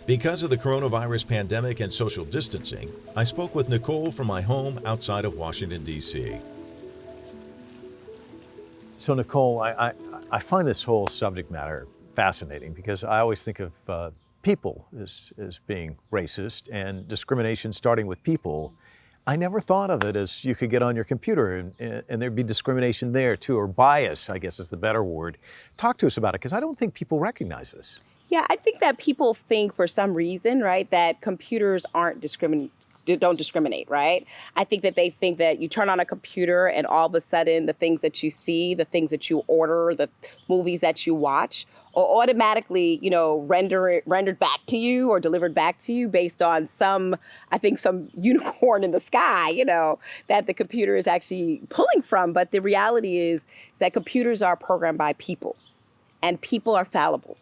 Because of the coronavirus pandemic and social distancing, I spoke with Nicol from my home outside of Washington, D.C. So Nicol, I find this whole subject matter fascinating because I always think of people as being racist and discrimination starting with people. I never thought of it as you could get on your computer and there'd be discrimination there too, or bias, I guess is the better word. Talk to us about it, because I don't think people recognize this. Yeah, I think that people think for some reason, right, that computers don't discriminate, right? I think that they think that you turn on a computer and all of a sudden the things that you see, the things that you order, the movies that you watch are automatically, rendered back to you or delivered back to you based on some unicorn in the sky, that the computer is actually pulling from. But the reality is that computers are programmed by people, and people are fallible.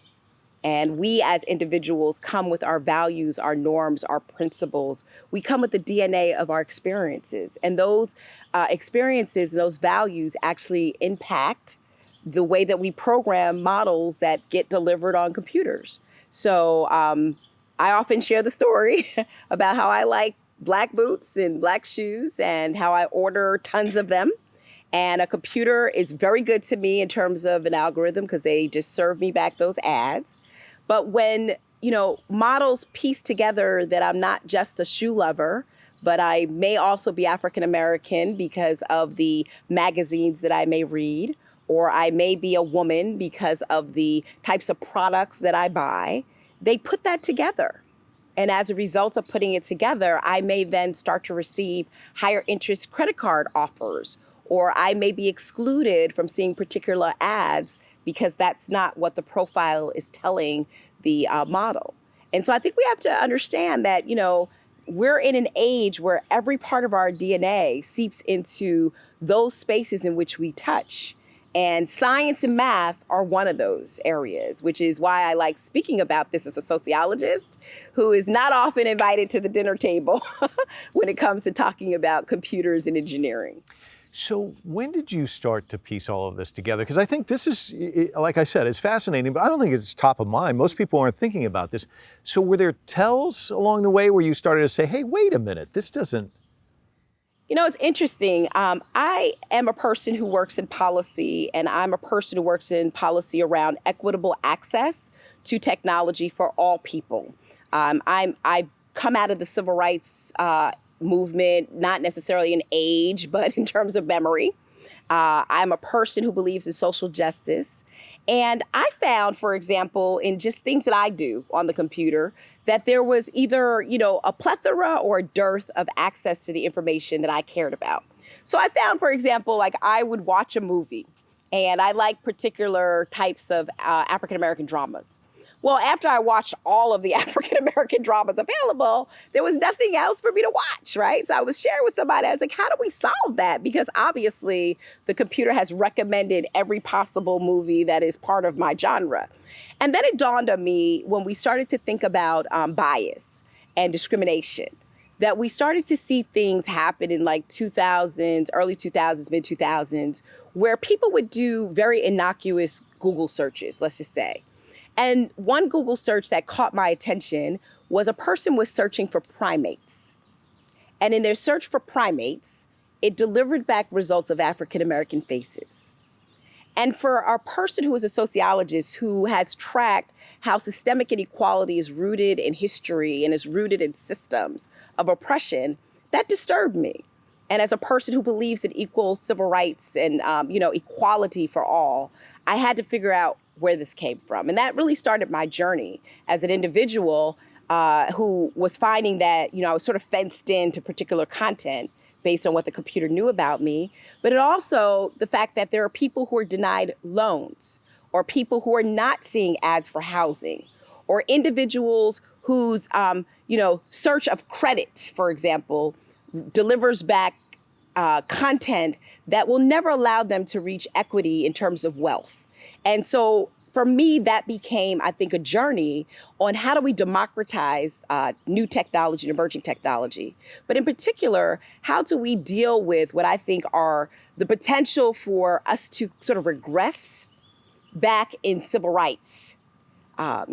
And we as individuals come with our values, our norms, our principles. We come with the DNA of our experiences. And those experiences and those values actually impact the way that we program models that get delivered on computers. So I often share the story about how I like black boots and black shoes and how I order tons of them. And a computer is very good to me in terms of an algorithm because they just serve me back those ads. But when, models piece together that I'm not just a shoe lover, but I may also be African American because of the magazines that I may read, or I may be a woman because of the types of products that I buy, they put that together. And as a result of putting it together, I may then start to receive higher interest credit card offers, or I may be excluded from seeing particular ads because that's not what the profile is telling the model. And so I think we have to understand that, we're in an age where every part of our DNA seeps into those spaces in which we touch. And science and math are one of those areas, which is why I like speaking about this as a sociologist who is not often invited to the dinner table when it comes to talking about computers and engineering. So when did you start to piece all of this together? Because I think this is, like I said, it's fascinating, but I don't think it's top of mind. Most people aren't thinking about this. So were there tells along the way where you started to say, hey, wait a minute, this doesn't... It's interesting. I am a person who works in policy, and I'm a person who works in policy around equitable access to technology for all people. I've come out of the civil rights movement, not necessarily in age, but in terms of memory. I'm a person who believes in social justice. And I found, for example, in just things that I do on the computer, that there was either, a plethora or a dearth of access to the information that I cared about. So I found, for example, like I would watch a movie and I like particular types of African-American dramas. Well, after I watched all of the African-American dramas available, there was nothing else for me to watch, right? So I was sharing with somebody, I was like, how do we solve that? Because obviously the computer has recommended every possible movie that is part of my genre. And then it dawned on me when we started to think about bias and discrimination, that we started to see things happen in like 2000s, early 2000s, mid 2000s, where people would do very innocuous Google searches, let's just say. And one Google search that caught my attention was a person was searching for primates. And in their search for primates, it delivered back results of African-American faces. And for a person who is a sociologist who has tracked how systemic inequality is rooted in history and is rooted in systems of oppression, that disturbed me. And as a person who believes in equal civil rights and, equality for all, I had to figure out where this came from. And that really started my journey as an individual who was finding that, I was sort of fenced into particular content based on what the computer knew about me. But it also the fact that there are people who are denied loans, or people who are not seeing ads for housing, or individuals whose, search of credit, for example, delivers back content that will never allow them to reach equity in terms of wealth. And so for me, that became, I think, a journey on how do we democratize new technology and emerging technology. But in particular, how do we deal with what I think are the potential for us to sort of regress back in civil rights. I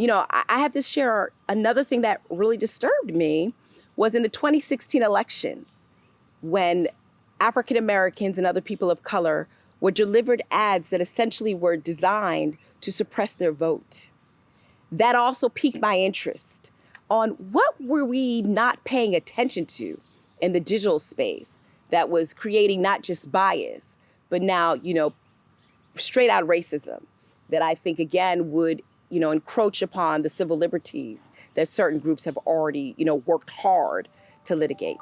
have to share another thing that really disturbed me was in the 2016 election when African Americans and other people of color were delivered ads that essentially were designed to suppress their vote. That also piqued my interest on what were we not paying attention to in the digital space that was creating not just bias, but now, straight out racism that I think, again, would, encroach upon the civil liberties that certain groups have already, worked hard to litigate.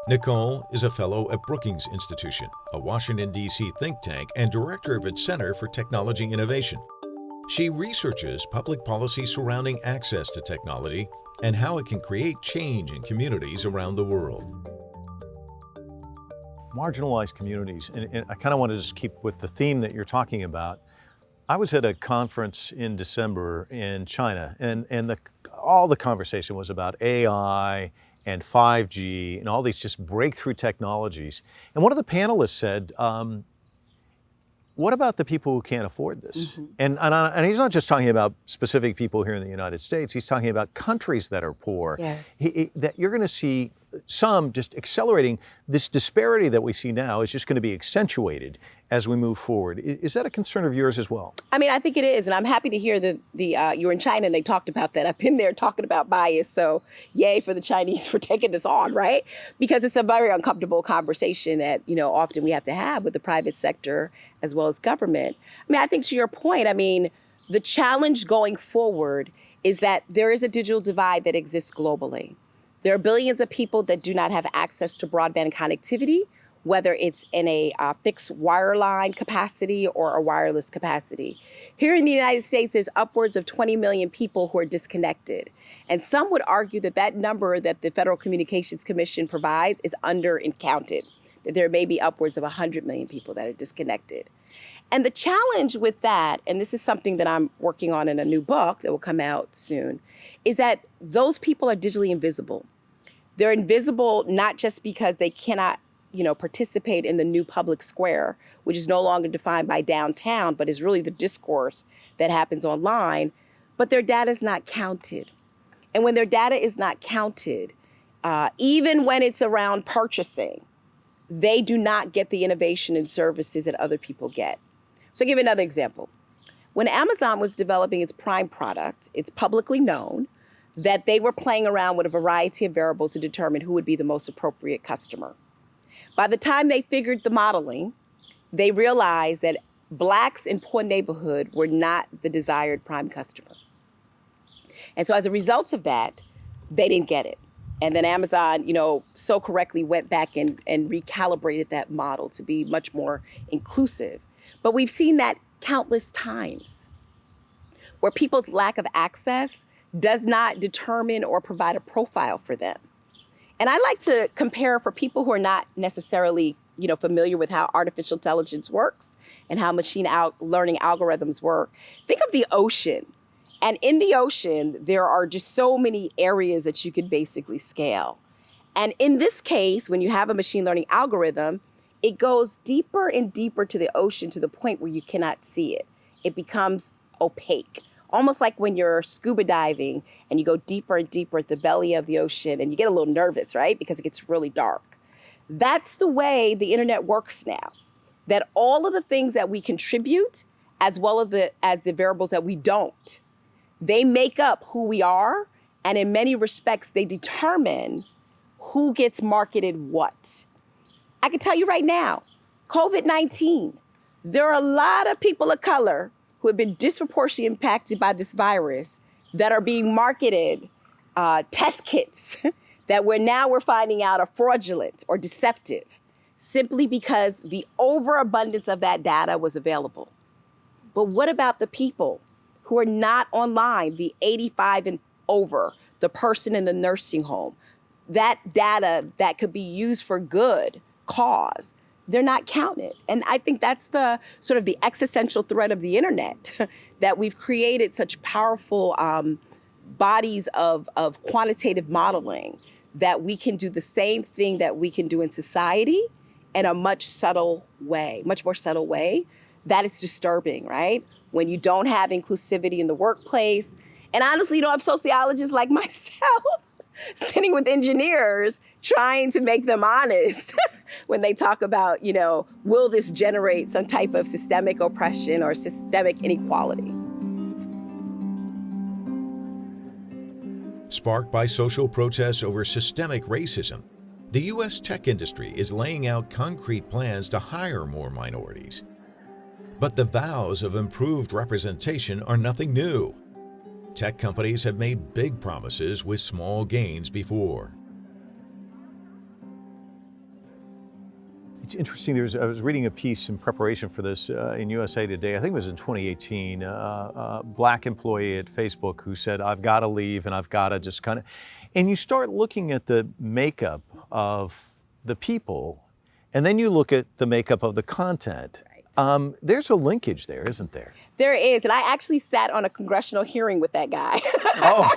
Nicol is a fellow at Brookings Institution, a Washington, D.C. think tank and director of its Center for Technology Innovation. She researches public policy surrounding access to technology and how it can create change in communities around the world. Marginalized communities, and I kind of want to just keep with the theme that you're talking about. I was at a conference in December in China, and all the conversation was about AI and 5G and all these just breakthrough technologies. And one of the panelists said, what about the people who can't afford this? Mm-hmm. And he's not just talking about specific people here in the United States, he's talking about countries that are poor. Yes. That you're going to see some just accelerating. This disparity that we see now is just going to be accentuated as we move forward. Is that a concern of yours as well? I mean, I think it is, and I'm happy to hear that you were in China and they talked about that. I've been there talking about bias, so yay for the Chinese for taking this on, right? Because it's a very uncomfortable conversation that, often we have to have with the private sector as well as government. I mean, I think to your point, the challenge going forward is that there is a digital divide that exists globally. There are billions of people that do not have access to broadband connectivity, whether it's in a fixed wireline capacity or a wireless capacity. Here in the United States, there's upwards of 20 million people who are disconnected. And some would argue that that number that the Federal Communications Commission provides is undercounted, that there may be upwards of 100 million people that are disconnected. And the challenge with that, and this is something that I'm working on in a new book that will come out soon, is that those people are digitally invisible. They're invisible not just because they cannot, participate in the new public square, which is no longer defined by downtown, but is really the discourse that happens online, but their data is not counted. And when their data is not counted, even when it's around purchasing, they do not get the innovation and services that other people get. So I'll give you another example. When Amazon was developing its Prime product, it's publicly known that they were playing around with a variety of variables to determine who would be the most appropriate customer. By the time they figured the modeling, they realized that Blacks in poor neighborhood were not the desired Prime customer. And so as a result of that, they didn't get it. And then Amazon, so correctly went back and recalibrated that model to be much more inclusive. But we've seen that countless times where people's lack of access does not determine or provide a profile for them. And I like to compare for people who are not necessarily, familiar with how artificial intelligence works and how machine learning algorithms work. Think of the ocean. And in the ocean, there are just so many areas that you could basically scale. And in this case, when you have a machine learning algorithm, it goes deeper and deeper to the ocean to the point where you cannot see it. It becomes opaque. Almost like when you're scuba diving and you go deeper and deeper at the belly of the ocean and you get a little nervous, right? Because it gets really dark. That's the way the internet works now. That all of the things that we contribute, as well as the variables that we don't, they make up who we are. And in many respects, they determine who gets marketed what. I can tell you right now, COVID-19, there are a lot of people of color who have been disproportionately impacted by this virus that are being marketed test kits that we're finding out are fraudulent or deceptive simply because the overabundance of that data was available. But what about the people who are not online, the 85 and over, the person in the nursing home? That data that could be used for good cause, they're not counted. And I think that's the sort of the existential threat of the internet, that we've created such powerful bodies of quantitative modeling that we can do the same thing that we can do in society in a much more subtle way, that it's disturbing, right? When you don't have inclusivity in the workplace. And honestly, you don't have sociologists like myself sitting with engineers trying to make them honest when they talk about, will this generate some type of systemic oppression or systemic inequality? Sparked by social protests over systemic racism, the U.S. tech industry is laying out concrete plans to hire more minorities. But the vows of improved representation are nothing new. Tech companies have made big promises with small gains before. It's interesting. I was reading a piece in preparation for this in USA Today. I think it was in 2018. A black employee at Facebook who said, "I've got to leave and I've got to just kind of," and you start looking at the makeup of the people, and then you look at the makeup of the content. There's a linkage there, isn't there? There is, and I actually sat on a congressional hearing with that guy. Oh.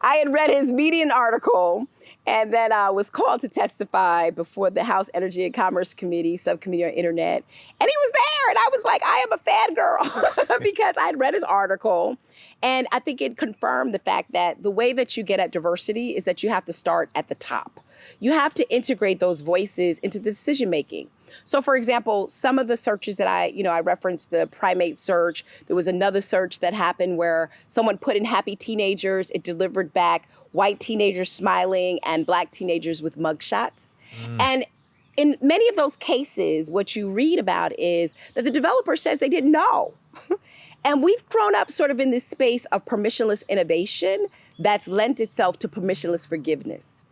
I had read his Medium article, and then I was called to testify before the House Energy and Commerce Committee, Subcommittee on Internet, and he was there, and I was like, I am a fangirl because I had read his article, and I think it confirmed the fact that the way that you get at diversity is that you have to start at the top. You have to integrate those voices into the decision making. So, for example, some of the searches that I referenced the primate search. There was another search that happened where someone put in happy teenagers. It delivered back white teenagers smiling and black teenagers with mugshots. And in many of those cases, what you read about is that the developer says they didn't know. And we've grown up sort of in this space of permissionless innovation that's lent itself to permissionless forgiveness.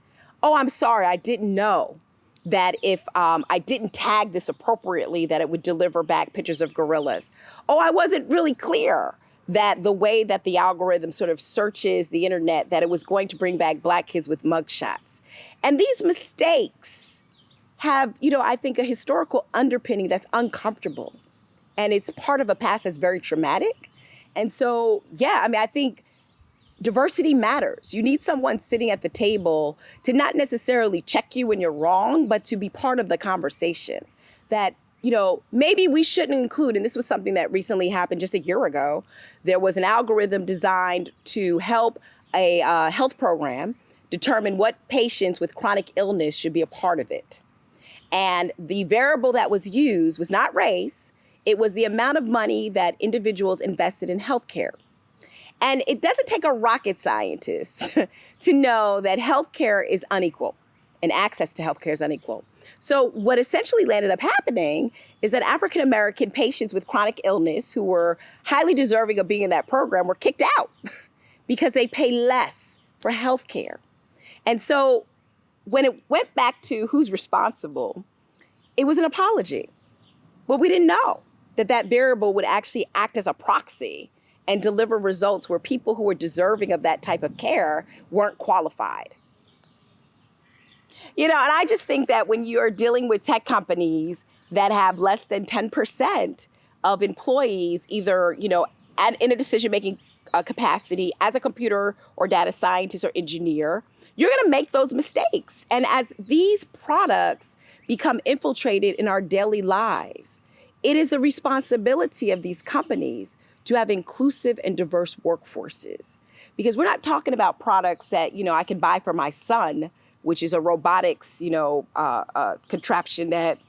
Oh, I'm sorry, I didn't know that if I didn't tag this appropriately, that it would deliver back pictures of gorillas. Oh, I wasn't really clear that the way that the algorithm sort of searches the internet, that it was going to bring back black kids with mugshots. And these mistakes have, I think, a historical underpinning that's uncomfortable. And it's part of a past that's very traumatic. And so, I think diversity matters. You need someone sitting at the table to not necessarily check you when you're wrong, but to be part of the conversation that, maybe we shouldn't include. And this was something that recently happened just a year ago. There was an algorithm designed to help a health program determine what patients with chronic illness should be a part of it. And the variable that was used was not race. It was the amount of money that individuals invested in healthcare. And it doesn't take a rocket scientist to know that healthcare is unequal and access to healthcare is unequal. So what essentially landed up happening is that African-American patients with chronic illness who were highly deserving of being in that program were kicked out because they pay less for healthcare. And so when it went back to who's responsible, it was an apology. Well, we didn't know that variable would actually act as a proxy and deliver results where people who were deserving of that type of care weren't qualified. And I just think that when you're dealing with tech companies that have less than 10% of employees, either, in a decision-making capacity as a computer or data scientist or engineer, you're going to make those mistakes. And as these products become infiltrated in our daily lives, it is the responsibility of these companies to have inclusive and diverse workforces. Because we're not talking about products that, I can buy for my son, which is a robotics, contraption that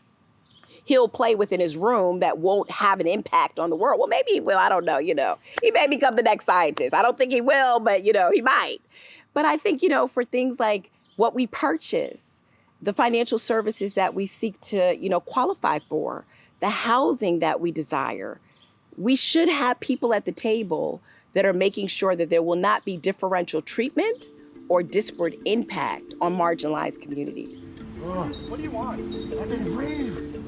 he'll play with in his room that won't have an impact on the world. Well, maybe he will, I don't know, He may become the next scientist. I don't think he will, but, he might. But I think, for things like what we purchase, the financial services that we seek to, qualify for, the housing that we desire, we should have people at the table that are making sure that there will not be differential treatment or disparate impact on marginalized communities. What do you want? I didn't leave.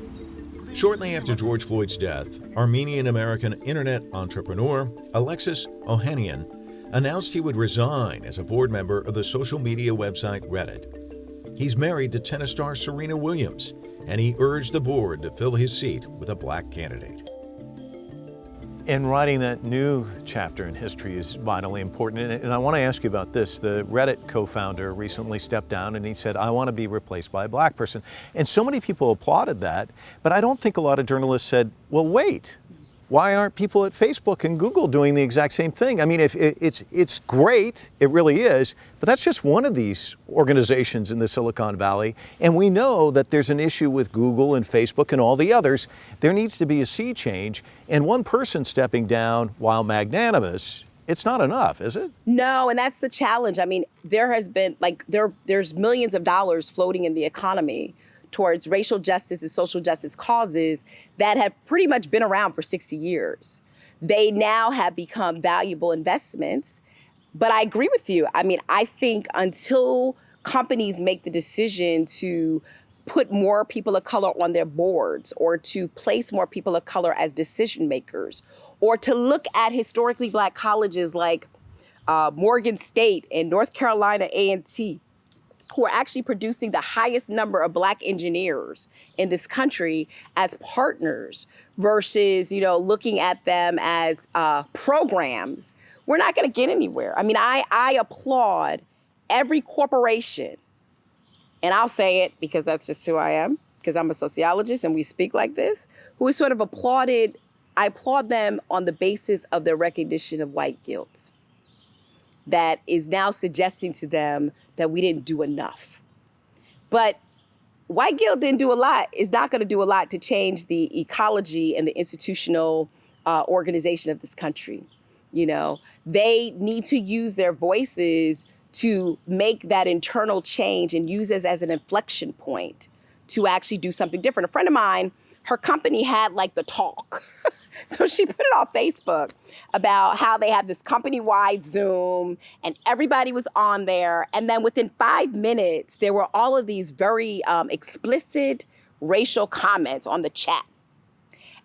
Shortly after George Floyd's death, Armenian-American internet entrepreneur Alexis Ohanian announced he would resign as a board member of the social media website Reddit. He's married to tennis star Serena Williams, and he urged the board to fill his seat with a black candidate. And writing that new chapter in history is vitally important. And I want to ask you about this. The Reddit co-founder recently stepped down and he said, I want to be replaced by a black person. And so many people applauded that, but I don't think a lot of journalists said, well, wait, why aren't people at Facebook and Google doing the exact same thing? I mean, if it's great, it really is, but that's just one of these organizations in the Silicon Valley. And we know that there's an issue with Google and Facebook and all the others. There needs to be a sea change. And one person stepping down, while magnanimous, it's not enough, is it? No, and that's the challenge. I mean, there has been there's millions of dollars floating in the economy towards racial justice and social justice causes that have pretty much been around for 60 years. They now have become valuable investments. But I agree with you. I mean, I think until companies make the decision to put more people of color on their boards, or to place more people of color as decision makers, or to look at historically black colleges like Morgan State and North Carolina A&T, who are actually producing the highest number of black engineers in this country as partners versus, looking at them as programs, we're not going to get anywhere. I mean, I applaud every corporation, and I'll say it because that's just who I am, because I'm a sociologist and we speak like this, who is sort of applauded. I applaud them on the basis of their recognition of white guilt that is now suggesting to them that we didn't do enough. But white guilt didn't do a lot. It's not going to do a lot to change the ecology and the institutional organization of this country. They need to use their voices to make that internal change and use it as an inflection point to actually do something different. A friend of mine, her company had like the talk. So she put it on Facebook about how they had this company-wide Zoom and everybody was on there. And then within 5 minutes, there were all of these very explicit racial comments on the chat.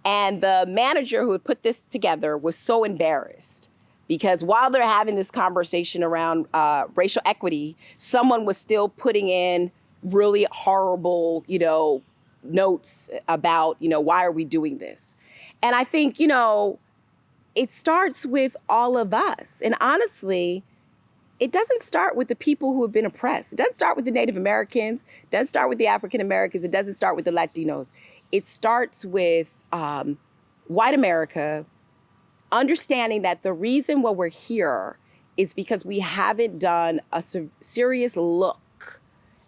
And the manager who had put this together was so embarrassed because while they're having this conversation around racial equity, someone was still putting in really horrible, notes about, why are we doing this? And I think, it starts with all of us. And honestly, it doesn't start with the people who have been oppressed. It doesn't start with the Native Americans. It doesn't start with the African Americans. It doesn't start with the Latinos. It starts with white America understanding that the reason why we're here is because we haven't done a serious look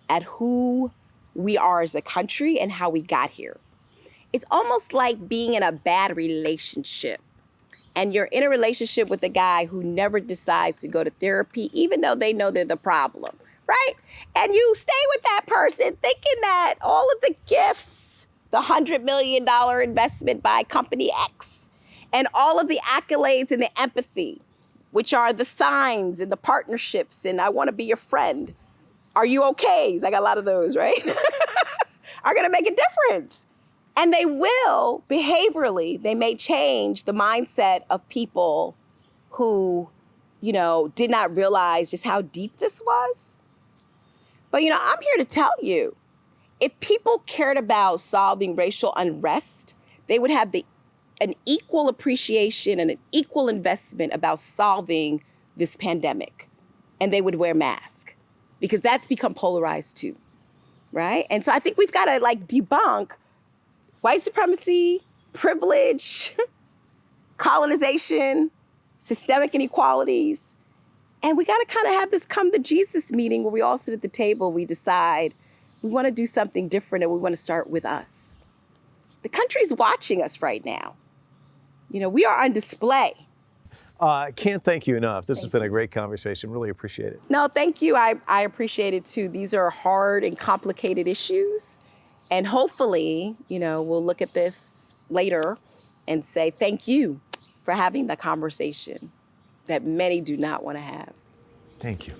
at who we are as a country and how we got here. It's almost like being in a bad relationship and you're in a relationship with a guy who never decides to go to therapy, even though they know they're the problem, right? And you stay with that person thinking that all of the gifts, the $100 million investment by company X, and all of the accolades and the empathy, which are the signs and the partnerships and I want to be your friend. Are you okay? I got a lot of those, right? Are going to make a difference. And they will, behaviorally, they may change the mindset of people who, did not realize just how deep this was. But, I'm here to tell you, if people cared about solving racial unrest, they would have an equal appreciation and an equal investment about solving this pandemic. And they would wear masks because that's become polarized too, right? And so I think we've got to debunk white supremacy, privilege, colonization, systemic inequalities. And we got to kind of have this come to Jesus meeting where we all sit at the table, we decide we want to do something different and we want to start with us. The country's watching us right now. We are on display. I can't thank you enough. This has been a great conversation. Really appreciate it. No, thank you. I appreciate it too. These are hard and complicated issues. And hopefully, we'll look at this later and say, thank you for having the conversation that many do not want to have. Thank you.